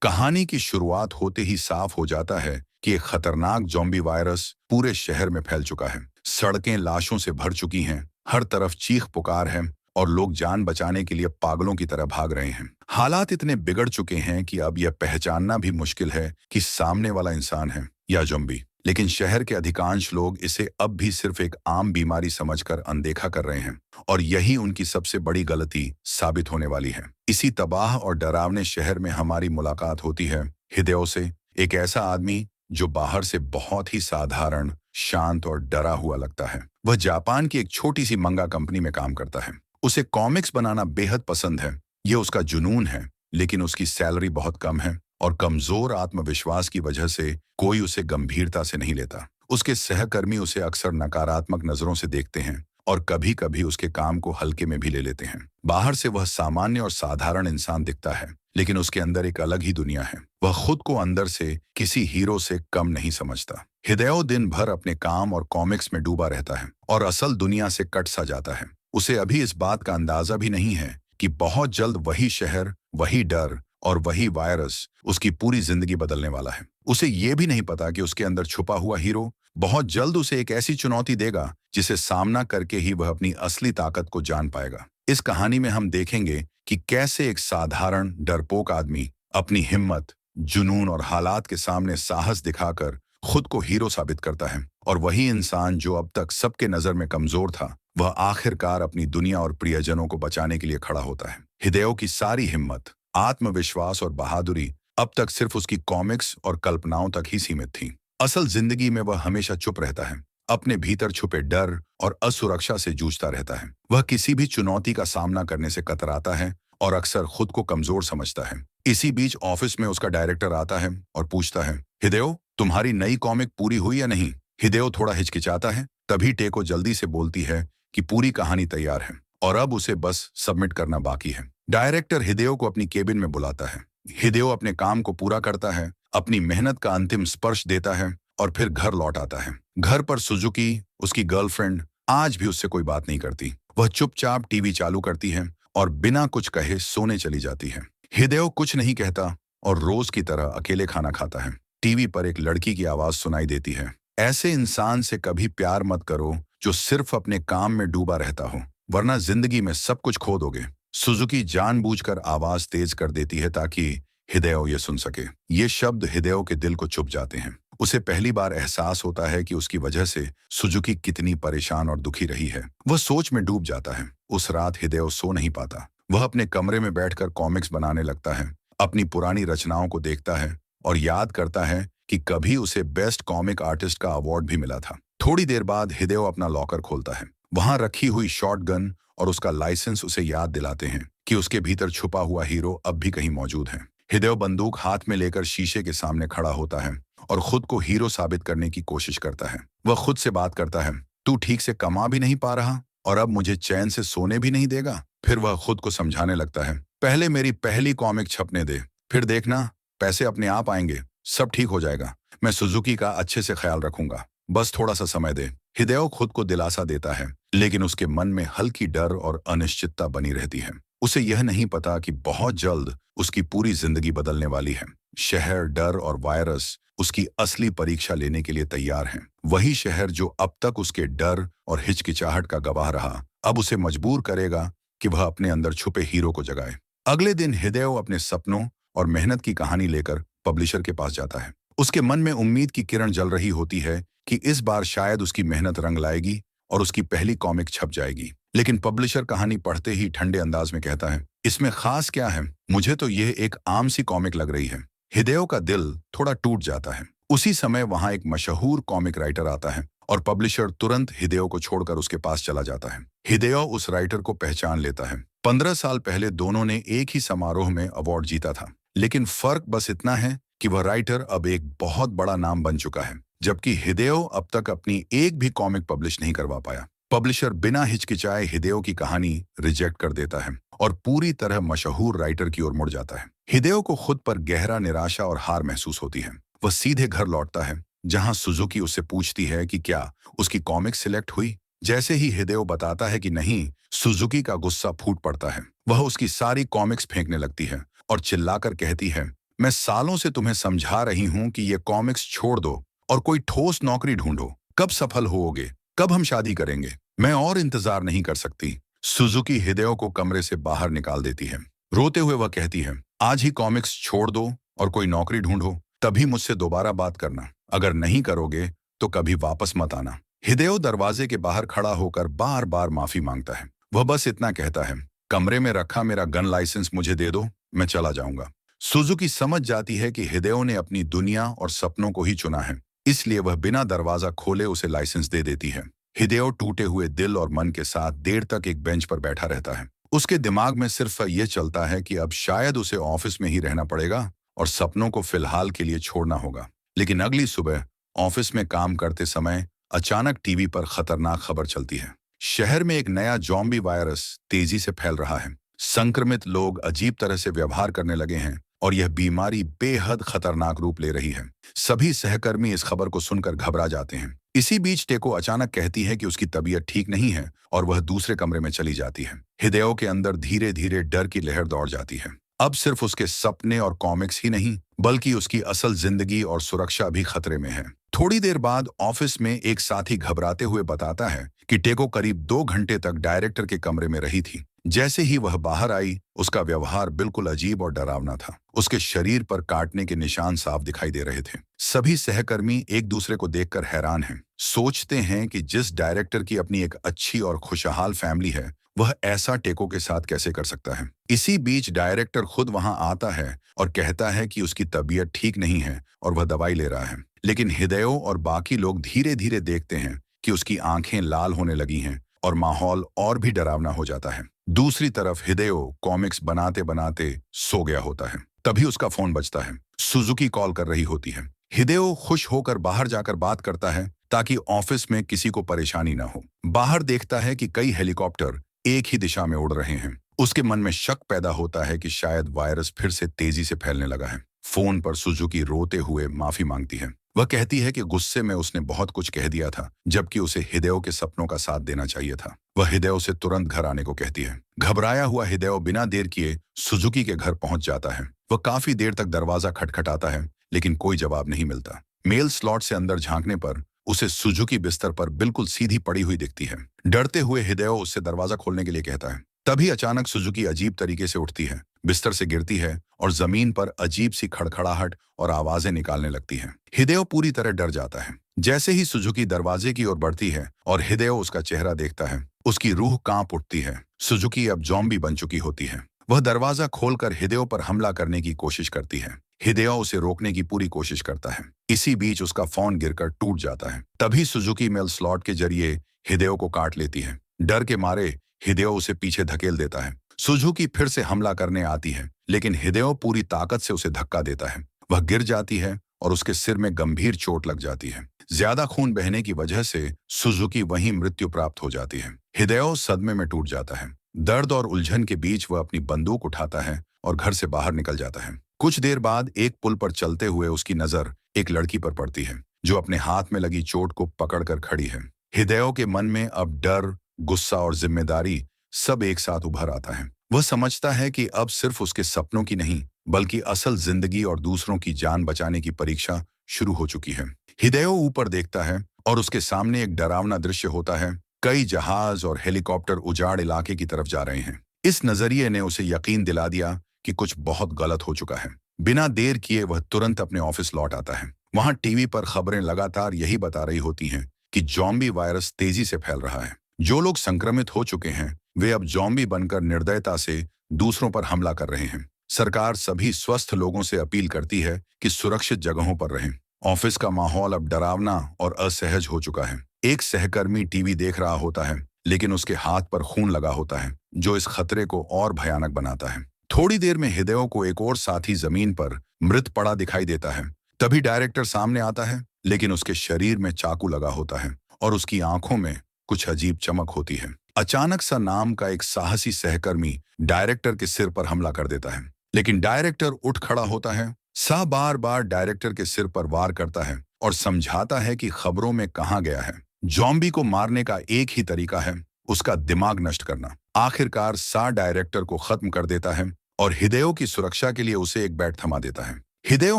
कहानी की शुरुआत होते ही साफ हो जाता है कि एक खतरनाक ज़ॉम्बी वायरस पूरे शहर में फैल चुका है। सड़कें लाशों से भर चुकी हैं, हर तरफ चीख पुकार है और लोग जान बचाने के लिए पागलों की तरह भाग रहे हैं। हालात इतने बिगड़ चुके हैं कि अब यह पहचानना भी मुश्किल है कि सामने वाला इंसान है या ज़ॉम्बी। लेकिन शहर के अधिकांश लोग इसे अब भी सिर्फ एक आम बीमारी समझकर अनदेखा कर रहे हैं और यही उनकी सबसे बड़ी गलती साबित होने वाली है। इसी तबाह और डरावने शहर में हमारी मुलाकात होती है हिदेओ से, एक ऐसा आदमी जो बाहर से बहुत ही साधारण, शांत और डरा हुआ लगता है। वह जापान की एक छोटी सी मंगा कंपनी में काम करता है। उसे कॉमिक्स बनाना बेहद पसंद है, यह उसका जुनून है, लेकिन उसकी सैलरी बहुत कम है और कमजोर आत्मविश्वास की वजह से कोई उसे गंभीरता से नहीं लेता। उसके सहकर्मी उसे अक्सर नकारात्मक नजरों से देखते हैं और कभी-कभी उसके काम को हल्के में भी ले लेते हैं। बाहर से वह सामान्य और साधारण इंसान दिखता है, लेकिन उसके अंदर एक अलग ही दुनिया है। वह खुद को अंदर से किसी हीरो से कम नहीं समझता। हिदेओ दिन भर अपने काम और कॉमिक्स में डूबा रहता है और असल दुनिया से कट सा जाता है। उसे अभी इस बात का अंदाजा भी नहीं है कि बहुत जल्द वही शहर, वही डर और वही वायरस उसकी पूरी जिंदगी बदलने वाला है। उसे ये भी नहीं पता कि उसके अंदर छुपा हुआ हीरो बहुत जल्द उसे एक ऐसी चुनौती देगा जिसे सामना करके ही वह अपनी असली ताकत को जान पाएगा। इस कहानी में हम देखेंगे कि कैसे एक साधारण डरपोक आदमी अपनी हिम्मत, जुनून और हालात के सामने साहस दिखाकर खुद को हीरो साबित करता है और वही इंसान जो अब तक सबके नजर में कमजोर था, वह आखिरकार अपनी दुनिया और प्रियजनों को बचाने के लिए खड़ा होता है। हिदेओ की सारी हिम्मत, आत्मविश्वास और बहादुरी अब तक सिर्फ उसकी कॉमिक्स और कल्पनाओं तक ही सीमित थी। असल जिंदगी में वह हमेशा चुप रहता है, अपने भीतर छुपे डर और असुरक्षा से जूझता रहता है। वह किसी भी चुनौती का सामना करने से कतराता है और अक्सर खुद को कमजोर समझता है। इसी बीच ऑफिस में उसका डायरेक्टर आता है और पूछता है, हिदेओ, तुम्हारी नई कॉमिक पूरी हुई या नहीं? हिदेओ थोड़ा हिचकिचाता है, तभी टेको जल्दी से बोलती है कि पूरी कहानी तैयार है और अब उसे बस सबमिट करना बाकी है। डायरेक्टर हिदेओ को अपनी केबिन में बुलाता है। हिदेओ अपने काम को पूरा करता है, अपनी मेहनत का अंतिम स्पर्श देता है और फिर घर लौट आता है। घर पर सुजुकी, उसकी गर्लफ्रेंड, आज भी उससे कोई बात नहीं करती। वह चुपचाप टीवी चालू करती है और बिना कुछ कहे सोने चली जाती है। हिदेओ कुछ नहीं कहता और रोज की तरह अकेले खाना खाता है। टीवी पर एक लड़की की आवाज सुनाई देती है, ऐसे इंसान से कभी प्यार मत करो जो सिर्फ अपने काम में डूबा रहता हो, वरना जिंदगी में सब कुछ खो दोगे। सुजुकी जानबूझकर आवाज तेज कर देती है ताकि हिदेओ ये सुन सके। ये शब्द हिदेओ के दिल को चुभ जाते हैं। उसे पहली बार एहसास होता है कि उसकी वजह से सुजुकी कितनी परेशान और दुखी रही है। वह सोच में डूब जाता है। उस रात हिदेओ सो नहीं पाता। वह अपने कमरे में बैठकर कॉमिक्स बनाने लगता है, अपनी पुरानी रचनाओं को देखता है और याद करता है कि कभी उसे बेस्ट कॉमिक आर्टिस्ट का अवार्ड भी मिला था। थोड़ी देर बाद हिदेओ अपना लॉकर खोलता है। वहां रखी हुई शॉटगन और उसका लाइसेंस उसे याद दिलाते हैं कि उसके भीतर छुपा हुआ हीरो अब भी कहीं मौजूद है। हिदेओ बंदूक हाथ में लेकर शीशे के सामने खड़ा होता है और खुद को हीरो साबित करने की कोशिश करता है। वह खुद से बात करता है, तू ठीक से कमा भी नहीं पा रहा और अब मुझे चैन से सोने भी नहीं देगा। फिर वह खुद को समझाने लगता है, पहले मेरी पहली कॉमिक छपने दे, फिर देखना पैसे अपने आप आएंगे, सब ठीक हो जाएगा। मैं सुजुकी का अच्छे से ख्याल रखूंगा, बस थोड़ा सा समय दे। हिदेओ खुद को दिलासा देता है, लेकिन उसके मन में हल्की डर और अनिश्चितता बनी रहती है। उसे यह नहीं पता कि बहुत जल्द उसकी पूरी जिंदगी बदलने वाली है। शहर, डर और वायरस उसकी असली परीक्षा लेने के लिए तैयार हैं। वही शहर जो अब तक उसके डर और हिचकिचाहट का गवाह रहा, अब उसे मजबूर करेगा कि वह अपने अंदर छुपे हीरो को जगाए। अगले दिन हिदेओ अपने सपनों और मेहनत की कहानी लेकर पब्लिशर के पास जाता है। उसके मन में उम्मीद की किरण जल रही होती है कि इस बार शायद उसकी मेहनत रंग लाएगी और उसकी पहली कॉमिक छप जाएगी। लेकिन पब्लिशर कहानी पढ़ते ही ठंडे अंदाज में कहता है, इसमें खास क्या है? मुझे तो यह एक आम सी कॉमिक लग रही है। हिदेओ का दिल थोड़ा टूट जाता है। उसी समय वहां एक मशहूर कॉमिक राइटर आता है और पब्लिशर तुरंत हिदेओ को छोड़कर उसके पास चला जाता है। हिदेओ उस राइटर को पहचान लेता है। 15 साल पहले दोनों ने एक ही समारोह में अवार्ड जीता था, लेकिन फर्क बस इतना है कि वह राइटर अब एक बहुत बड़ा नाम बन चुका है, जबकि हिदेओ अब तक अपनी एक भी कॉमिक पब्लिश नहीं करवा पाया। पब्लिशर बिना हिचकिचाए हिदेओ की कहानी रिजेक्ट कर देता है और पूरी तरह मशहूर राइटर की ओर मुड़ जाता है। हिदेओ को खुद पर गहरा निराशा और हार महसूस होती है। वह सीधे घर लौटता है, जहां सुजुकी उससे पूछती है कि क्या उसकी कॉमिक सिलेक्ट हुई। जैसे ही हिदेओ बताता है कि नहीं, सुजुकी का गुस्सा फूट पड़ता है। वह उसकी सारी कॉमिक्स फेंकने लगती है और चिल्लाकर कहती है, मैं सालों से तुम्हें समझा रही हूं कि ये कॉमिक्स छोड़ दो और कोई ठोस नौकरी ढूंढो। कब सफल होोगे? कब हम शादी करेंगे? मैं और इंतजार नहीं कर सकती। सुजुकी हिदेओ को कमरे से बाहर निकाल देती है। रोते हुए वह कहती है, आज ही कॉमिक्स छोड़ दो और कोई नौकरी ढूंढो, तभी मुझसे दोबारा बात करना। अगर नहीं करोगे तो कभी वापस मत आना। हिदेओ दरवाजे के बाहर खड़ा होकर बार बार माफी मांगता है। वह बस इतना कहता है, कमरे में रखा मेरा गन लाइसेंस मुझे दे दो, मैं चला जाऊंगा। सुजुकी समझ जाती है कि हिदेओ ने अपनी दुनिया और सपनों को ही चुना है, इसलिए वह बिना दरवाजा खोले उसे लाइसेंस दे देती है। हिदेओ टूटे हुए दिल और मन के साथ देर तक एक बेंच पर बैठा रहता है। उसके दिमाग में सिर्फ यह चलता है कि अब शायद उसे ऑफिस में ही रहना पड़ेगा और सपनों को फिलहाल के लिए छोड़ना होगा। लेकिन अगली सुबह ऑफिस में काम करते समय अचानक टीवी पर खतरनाक खबर चलती है। शहर में एक नया ज़ॉम्बी वायरस तेजी से फैल रहा है। संक्रमित लोग अजीब तरह से व्यवहार करने लगे हैं और यह बीमारी बेहद खतरनाक रूप ले रही है। सभी सहकर्मी इस खबर को सुनकर घबरा जाते हैं। इसी बीच टेको अचानक कहती है कि उसकी तबीयत ठीक नहीं है और वह दूसरे कमरे में चली जाती है। हिदेओ के अंदर धीरे धीरे डर की लहर दौड़ जाती है। अब सिर्फ उसके सपने और कॉमिक्स ही नहीं, बल्कि उसकी असल जिंदगी और सुरक्षा भी खतरे में है। थोड़ी देर बाद ऑफिस में एक साथी घबराते हुए बताता है कि टेको करीब 2 घंटे तक डायरेक्टर के कमरे में रही थी। जैसे ही वह बाहर आई, उसका व्यवहार बिल्कुल अजीब और डरावना था। उसके शरीर पर काटने के निशान साफ दिखाई दे रहे थे। सभी सहकर्मी एक दूसरे को देखकर हैरान हैं। सोचते हैं कि जिस डायरेक्टर की अपनी एक अच्छी और खुशहाल फैमिली है, वह ऐसा टेको के साथ कैसे कर सकता है। इसी बीच डायरेक्टर खुद वहां आता है और कहता है कि उसकी तबीयत ठीक नहीं है और वह दवाई ले रहा है। लेकिन हिदेओ और बाकी लोग धीरे धीरे देखते हैं कि उसकी आंखें लाल होने लगी हैं और माहौल और भी डरावना हो जाता है। दूसरी तरफ हिदेओ कॉमिक्स बनाते बनाते सो गया होता है। तभी उसका फोन बजता है। सुजुकी कॉल कर रही होती है। हिदेओ खुश होकर बाहर जाकर बात करता है ताकि ऑफिस में किसी को परेशानी न हो। बाहर देखता है कि कई हेलीकॉप्टर एक ही दिशा में उड़ रहे हैं। उसके मन में शक पैदा होता है कि शायद वायरस फिर से तेजी से फैलने लगा है। फोन पर सुजुकी रोते हुए माफी मांगती है। वह कहती है कि गुस्से में उसने बहुत कुछ कह दिया था, जबकि उसे हिदेओ के सपनों का साथ देना चाहिए था। वह हिदेओ से तुरंत घर आने को कहती है। घबराया हुआ हिदेओ बिना देर किए सुजुकी के घर पहुंच जाता है। वह काफी देर तक दरवाजा खटखटाता है, लेकिन कोई जवाब नहीं मिलता। मेल स्लॉट से अंदर झांकने पर उसे सुजुकी बिस्तर पर बिल्कुल सीधी पड़ी हुई दिखती है। डरते हुए हिदेओ उससे दरवाजा खोलने के लिए कहता है। तभी अचानक सुजुकी अजीब तरीके से उठती है, बिस्तर से गिरती है और जमीन पर अजीब सी खड़खड़ाहट और आवाजें निकालने लगती हैं। हिदेओ पूरी तरह डर जाता है। जैसे ही सुजुकी दरवाजे की ओर बढ़ती है और हिदेओ उसका चेहरा देखता है, उसकी रूह कांप उठती है। सुजुकी अब ज़ॉम्बी बन चुकी होती है। वह दरवाजा खोलकर हिदेओ पर हमला करने की कोशिश करती है। हिदेओ उसे रोकने की पूरी कोशिश करता है। इसी बीच उसका फोन गिरकर टूट जाता है। तभी सुजुकी मेल स्लॉट के जरिए हिदेओ को काट लेती है। डर के मारे हिदेओ उसे पीछे धकेल देता है। सुजुकी फिर से हमला करने आती है, लेकिन हिदेओ पूरी ताकत से उसे धक्का देता है। वह गिर जाती है और उसके सिर में गंभीर चोट लग जाती है। ज्यादा खून बहने की वजह से सुजुकी वहीं मृत्यु प्राप्त हो जाती है। हिदेओ सदमे में टूट जाता है। दर्द और उलझन के बीच वह अपनी बंदूक उठाता है और घर से बाहर निकल जाता है। कुछ देर बाद एक पुल पर चलते हुए उसकी नजर एक लड़की पर पड़ती है, जो अपने हाथ में लगी चोट को पकड़कर खड़ी है। हिदेओ के मन में अब डर, गुस्सा और जिम्मेदारी सब एक साथ उभर आता है। वह समझता है कि अब सिर्फ उसके सपनों की नहीं, बल्कि असल जिंदगी और दूसरों की जान बचाने की परीक्षा शुरू हो चुकी है। हिदेओ ऊपर देखता है और उसके सामने एक डरावना दृश्य होता है। कई जहाज और हेलीकॉप्टर उजाड़ इलाके की तरफ जा रहे हैं। इस नजरिए ने उसे यकीन दिला दिया कि कुछ बहुत गलत हो चुका है। बिना देर किए वह तुरंत अपने ऑफिस लौट आता है। वहां टीवी पर खबरें लगातार यही बता रही होती हैं कि ज़ॉम्बी वायरस तेजी से फैल रहा है। जो लोग संक्रमित हो चुके हैं, वे अब ज़ॉम्बी बनकर निर्दयता से दूसरों पर हमला कर रहे हैं। सरकार सभी स्वस्थ लोगों से अपील करती है कि सुरक्षित जगहों पर रहें। ऑफिस का माहौल अब डरावना और असहज हो चुका है। एक सहकर्मी टीवी देख रहा होता है, लेकिन उसके हाथ पर खून लगा होता है, जो इस खतरे को और भयानक बनाता है। थोड़ी देर में हिदेओ को एक और साथी जमीन पर मृत पड़ा दिखाई देता है। तभी डायरेक्टर सामने आता है, लेकिन उसके शरीर में चाकू लगा होता है और उसकी आंखों में कुछ अजीब चमक होती है। अचानक सा नाम का एक साहसी सहकर्मी डायरेक्टर के सिर पर हमला कर देता है, लेकिन डायरेक्टर उठ खड़ा होता है। सा बार बार डायरेक्टर के सिर पर वार करता है और समझाता है कि खबरों में कहा गया है, ज़ॉम्बी को मारने का एक ही तरीका है, उसका दिमाग नष्ट करना। आखिरकार सा डायरेक्टर को खत्म कर देता है और हिदेओ की सुरक्षा के लिए उसे एक बैट थमा देता है। हिदेयो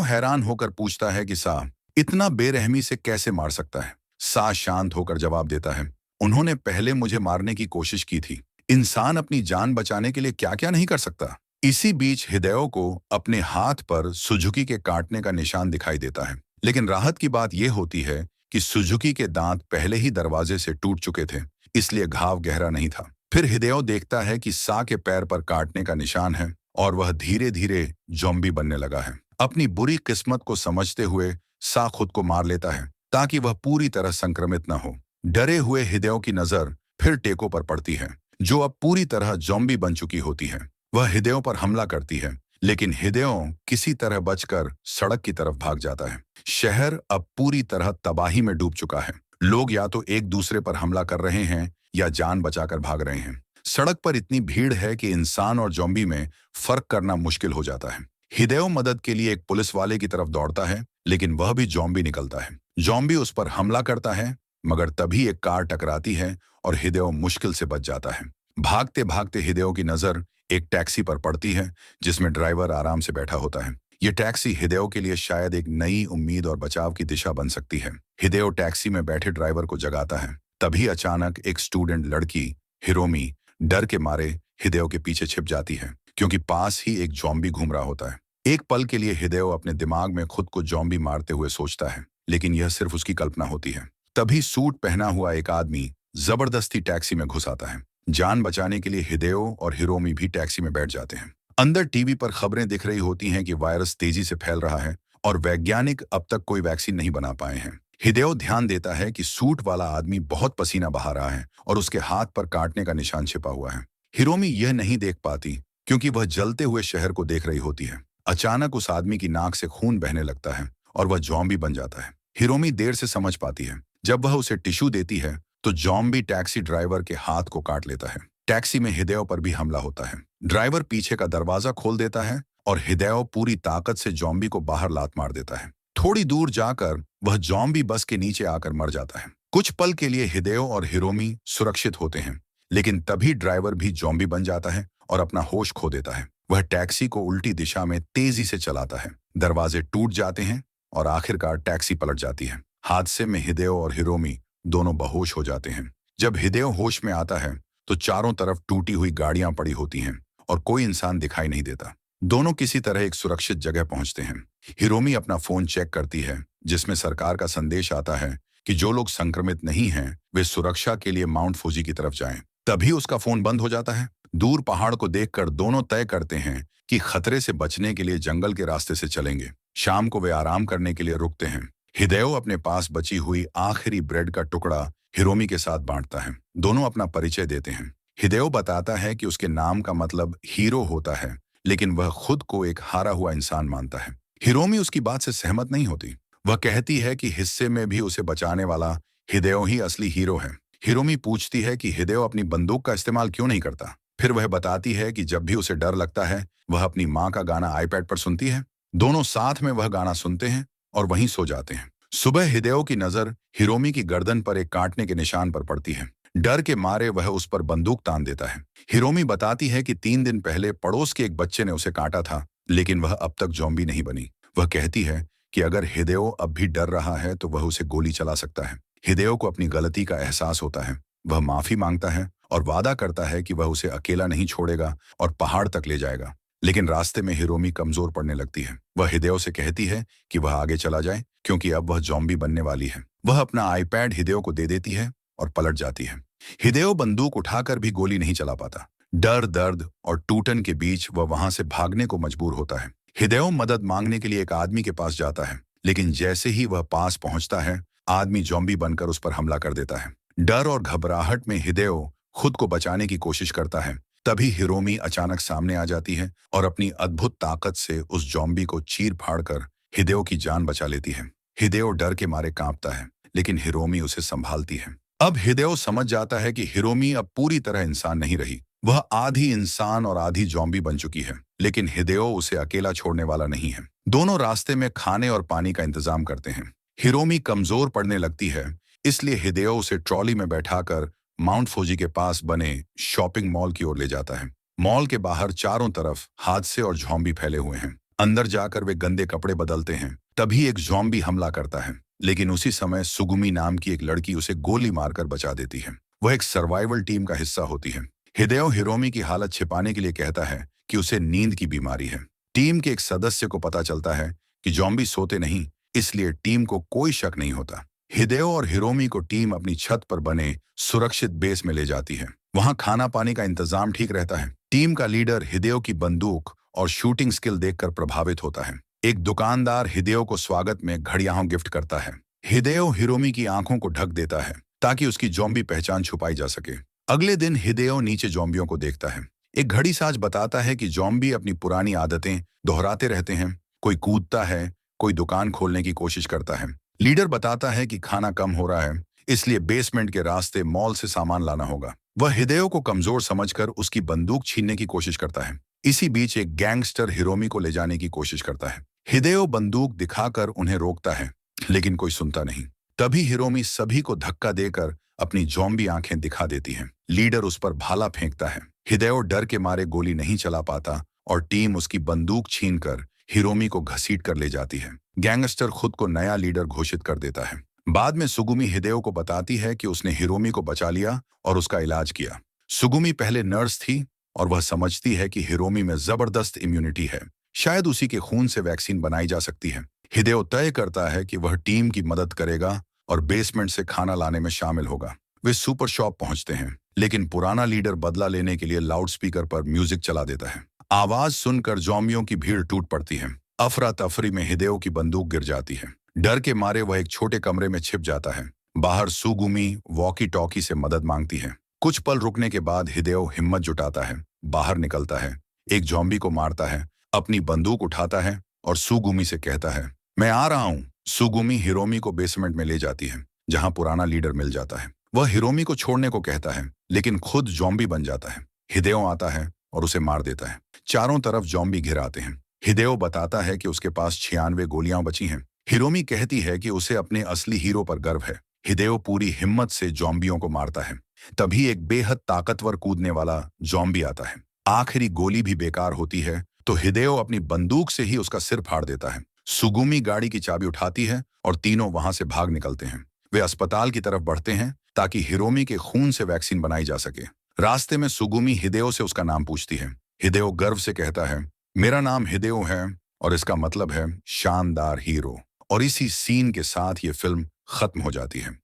हैरान होकर पूछता है कि सा इतना बेरहमी से कैसे मार सकता है। सा शांत होकर जवाब देता है, उन्होंने पहले मुझे मारने की कोशिश की थी। इंसान अपनी जान बचाने के लिए क्या क्या नहीं कर सकता। इसी बीच हिदेयो को अपने हाथ पर सुजुकी के काटने का निशान दिखाई देता है, लेकिन राहत की बात यह होती है कि सुजुकी के दांत पहले ही दरवाजे से टूट चुके थे, इसलिए घाव गहरा नहीं था। फिर हिदेयो देखता है कि सा के पैर पर काटने का निशान है और वह धीरे धीरे जॉम्बी बनने लगा है। अपनी बुरी किस्मत को समझते हुए सा खुद को मार लेता है ताकि वह पूरी तरह संक्रमित न हो। डरे हुए हिदेयो की नजर फिर टेको पर पड़ती है, जो अब पूरी तरह जॉम्बी बन चुकी होती है। वह हिदेयो पर हमला करती है, लेकिन हिदेयो किसी तरह बचकर सड़क की तरफ भाग जाता है। शहर अब पूरी तरह तबाही में डूब चुका है। लोग या तो एक दूसरे पर हमला कर रहे हैं या जान बचाकर भाग रहे हैं। सड़क पर इतनी भीड़ है कि इंसान और जॉम्बी में फर्क करना मुश्किल हो जाता है। हिदेयो मदद के लिए एक पुलिस वाले की तरफ दौड़ता है, लेकिन वह भी जॉम्बी निकलता है। जॉम्बी उस पर हमला करता है, मगर तभी एक कार टकराती है और हिदेयो मुश्किल से बच जाता है। भागते भागते हिदेयो की नजर एक टैक्सी पर पड़ती है, जिसमें ड्राइवर आराम से बैठा होता है। ये टैक्सी हिदेयो के लिए शायद एक नई उम्मीद और बचाव की दिशा बन सकती है। हिदेयो टैक्सी में बैठे ड्राइवर को जगाता है। तभी अचानक एक स्टूडेंट लड़की हिरोमी डर के मारे हिदेयो के पीछे छिप जाती है, क्योंकि पास ही एक जॉम्बी घूम रहा होता है। एक पल के लिए हिदेयो अपने दिमाग में खुद को जॉम्बी मारते हुए सोचता है, लेकिन यह सिर्फ उसकी कल्पना होती है। तभी सूट पहना हुआ एक आदमी जबरदस्ती टैक्सी में घुस आता है। जान बचाने के लिए हिदेयो और हिरोमी भी टैक्सी में बैठ जाते हैं। अंदर टीवी पर खबरें दिख रही होती हैं कि वायरस तेजी से फैल रहा है और वैज्ञानिक अब तक कोई वैक्सीन नहीं बना पाए हैं। हिदेयो ध्यान देता है कि सूट वाला आदमी बहुत पसीना बहा रहा है और उसके हाथ पर काटने का निशान छिपा हुआ है। हिरोमी यह नहीं देख पाती, क्योंकि वह जलते हुए शहर को देख रही होती है। अचानक उस आदमी की नाक से खून बहने लगता है और वह जॉम्बी बन जाता है। हिरोमी देर से समझ पाती है। जब वह उसे टिश्यू देती है तो जॉम्बी टैक्सी ड्राइवर के हाथ को काट लेता है। टैक्सी में हिदेयो पर भी हमला होता है। ड्राइवर पीछे का दरवाजा खोल देता है और हिदेयो पूरी ताकत से जॉम्बी को बाहर लात मार देता है। थोड़ी दूर जाकर वह जॉम्बी बस के नीचे आकर मर जाता है। कुछ पल के लिए हिदेयो और हिरोमी सुरक्षित होते हैं, लेकिन तभी ड्राइवर भी जॉम्बी बन जाता है और अपना होश खो देता है। वह टैक्सी को उल्टी दिशा में तेजी से चलाता है। दरवाजे टूट जाते हैं और आखिरकार टैक्सी पलट जाती है। हादसे में हिदेयो और हिरोमी दोनों बेहोश हो जाते हैं। जब हिदेयो होश में आता है तो चारों तरफ टूटी हुई गाड़ियां पड़ी होती हैं और कोई इंसान दिखाई नहीं देता। दोनों किसी तरह एक सुरक्षित जगह पहुंचते हैं। हिरोमी अपना फोन चेक करती है, जिसमें सरकार का संदेश आता है कि जो लोग संक्रमित नहीं हैं वे सुरक्षा के लिए माउंट फूजी की तरफ जाएं। तभी उसका फोन बंद हो जाता है। दूर पहाड़ को देखकर दोनों तय करते हैं कि खतरे से बचने के लिए जंगल के रास्ते से चलेंगे। शाम को वे आराम करने के लिए रुकते हैं। हिदेयो अपने पास बची हुई आखिरी ब्रेड का टुकड़ा हिरोमी के साथ बांटता है। दोनों अपना परिचय देते हैं। हिदेयो बताता है कि उसके नाम का मतलब हीरो होता है, लेकिन वह खुद को एक हारा हुआ इंसान मानता है। हिरोमी उसकी बात से सहमत नहीं होती। वह कहती है कि हिस्से में भी उसे बचाने वाला हिदेयो ही असली हीरो है। हिरोमी पूछती है कि हिदेयो अपनी बंदूक का इस्तेमाल क्यों नहीं करता। फिर वह बताती है कि जब भी उसे डर लगता है वह अपनी माँ का गाना आईपैड पर सुनती है। दोनों साथ में वह गाना सुनते हैं और वहीं सो जाते हैं। सुबह हिदेयो की नजर हिरोमी की गर्दन पर एक काटने के निशान पर पड़ती है। डर के मारे वह उस पर बंदूक तान देता है। हिरोमी बताती है कि 3 दिन पहले पड़ोस के एक बच्चे ने उसे काटा था, लेकिन वह अब तक जॉम्बी नहीं बनी। वह कहती है कि अगर हिदेयो अब भी डर रहा है तो वह उसे गोली चला सकता है। हिदेयो को अपनी गलती का एहसास होता है। वह माफी मांगता है और वादा करता है कि वह उसे अकेला नहीं छोड़ेगा और पहाड़ तक ले जाएगा। लेकिन रास्ते में हिरोमी कमजोर पड़ने लगती है। वह हिदेयो से कहती है कि वह आगे चला जाए, क्योंकि अब वह जॉम्बी बनने वाली है। वह अपना आईपैड हिदेयो को दे देती है और पलट जाती है। हिदेयो बंदूक उठाकर भी गोली नहीं चला पाता। डर, दर्द और टूटन के बीच वह वहां से भागने को मजबूर होता है। हिदेयो मदद मांगने के लिए एक आदमी के पास जाता है, लेकिन जैसे ही वह पास पहुंचता है आदमी जॉम्बी बनकर उस पर हमला कर देता है। डर और घबराहट में हिदेयो खुद को बचाने की कोशिश करता है। तभी हिरोमी अचानक सामने आ जाती है और अपनी अद्भुत ताकत से उस जॉम्बी को चीर फाड़ कर हिदेयो की जान बचा लेती है। हिदेयो डर के मारे कांपता है, लेकिन हिरोमी उसे संभालती है। अब हिदेयो समझ जाता है कि हिरोमी अब पूरी तरह इंसान नहीं रही। वह आधी इंसान और आधी जॉम्बी बन चुकी है, लेकिन हिदेयो उसे अकेला छोड़ने वाला नहीं है। दोनों रास्ते में खाने और पानी का इंतजाम करते हैं। हिरोमी कमजोर पड़ने लगती है, इसलिए हिदेयो उसे ट्रॉली में बैठाकर माउंट फूजी के पास बने शॉपिंग मॉल की ओर ले जाता है। मॉल के बाहर चारों तरफ हादसे और जॉम्बी फैले हुए हैं। अंदर जाकर वे गंदे कपड़े बदलते हैं। तभी एक ज़ॉम्बी हमला करता है, लेकिन उसी समय सुगुमी नाम की एक लड़की उसे गोली मारकर बचा देती है। वह एक सर्वाइवल टीम का हिस्सा होती है। हिदेओ हिरोमी की हालत छिपाने के लिए कहता है कि उसे नींद की बीमारी है। टीम के एक सदस्य को पता चलता है कि ज़ॉम्बी सोते नहीं, इसलिए टीम को कोई शक नहीं होता। हिदेओ और हिरोमी को टीम अपनी छत पर बने सुरक्षित बेस में ले जाती है। वहां खाना पानी का इंतजाम ठीक रहता है। टीम का लीडर हिदेओ की बंदूक और शूटिंग स्किल देखकर प्रभावित होता है। एक दुकानदार हिदेओ को स्वागत में घड़ियां गिफ्ट करता है। हिदेओ हिरोमी की आंखों को ढक देता है ताकि उसकी ज़ॉम्बी पहचान छुपाई जा सके। अगले दिन हिदेओ नीचे ज़ॉम्बियों को देखता है। एक घड़ी साज बताता है कि ज़ॉम्बी अपनी पुरानी आदतें दोहराते रहते हैं। कोई कूदता है, कोई दुकान खोलने की कोशिश करता है। लीडर बताता है कि खाना कम हो रहा है, इसलिए बेसमेंट के रास्ते मॉल से सामान लाना होगा। वह हिदेओ को कमजोर समझकर उसकी बंदूक छीनने की कोशिश करता है। इसी बीच एक गैंगस्टर हिरोमी को ले जाने की कोशिश करता है। हिदेओ बंदूक दिखाकर उन्हें रोकता है, लेकिन कोई सुनता नहीं। तभी हिरोमी सभी को धक्का देकर अपनी ज़ॉम्बी आंखें दिखा देती है। लीडर उस पर भाला फेंकता है। हिदेओ डर के मारे गोली नहीं चला पाता और टीम उसकी बंदूक छीनकर हिरोमी को घसीट कर ले जाती है। गैंगस्टर खुद को नया लीडर घोषित कर देता है। बाद में सुगुमी हिदेओ को बताती है कि उसने हिरोमी को बचा लिया और उसका इलाज किया। सुगुमी पहले नर्स थी और वह समझती है कि हिरोमी में जबरदस्त इम्यूनिटी है। शायद उसी के खून से वैक्सीन बनाई जा सकती है। हिदेओ तय करता है कि वह टीम की मदद करेगा और बेसमेंट से खाना लाने में शामिल होगा। वे सुपर शॉप पहुंचते हैं, लेकिन पुराना लीडर बदला लेने के लिए लाउडस्पीकर पर म्यूजिक चला देता है। आवाज सुनकर ज़ॉम्बियों की भीड़ टूट पड़ती है। अफरा तफरी में हिदेओ की बंदूक गिर जाती है। डर के मारे वह एक छोटे कमरे में छिप जाता है। बाहर सुगुमी वॉकी टॉकी से मदद मांगती है। कुछ पल रुकने के बाद हिदेओ हिम्मत जुटाता है, बाहर निकलता है, एक ज़ॉम्बी को मारता है, अपनी बंदूक उठाता है और सुगुमी से कहता है, मैं आ रहा हूँ। सुगुमी हिरोमी को बेसमेंट में ले जाती है, जहाँ पुराना लीडर मिल जाता है। वह हिरोमी को छोड़ने को कहता है, लेकिन खुद ज़ॉम्बी बन जाता है। हिदेओ आता है और उसे मार देता है। चारों तरफ ज़ॉम्बी घिर आते हैं। हिदेओ बताता है कि उसके पास 96 गोलियां बची हैं। हिरोमी कहती है कि उसे अपने असली हीरो पर गर्व है। हिदेओ पूरी हिम्मत से ज़ॉम्बियों को मारता है। तभी एक बेहद ताकतवर कूदने वाला ज़ॉम्बी आता है। आखिरी गोली भी बेकार होती है तो हिदेओ अपनी बंदूक से ही उसका सिर फाड़ देता है। सुगुमी गाड़ी की चाबी उठाती है और तीनों वहां से भाग निकलते हैं। वे अस्पताल की तरफ बढ़ते हैं ताकि हिरोमी के खून से वैक्सीन बनाई जा सके। रास्ते में सुगुमी हिदेओ से उसका नाम पूछती है। हिदेओ गर्व से कहता है, मेरा नाम हिदेओ है और इसका मतलब है शानदार हीरो। और इसी सीन के साथ ये फिल्म खत्म हो जाती है।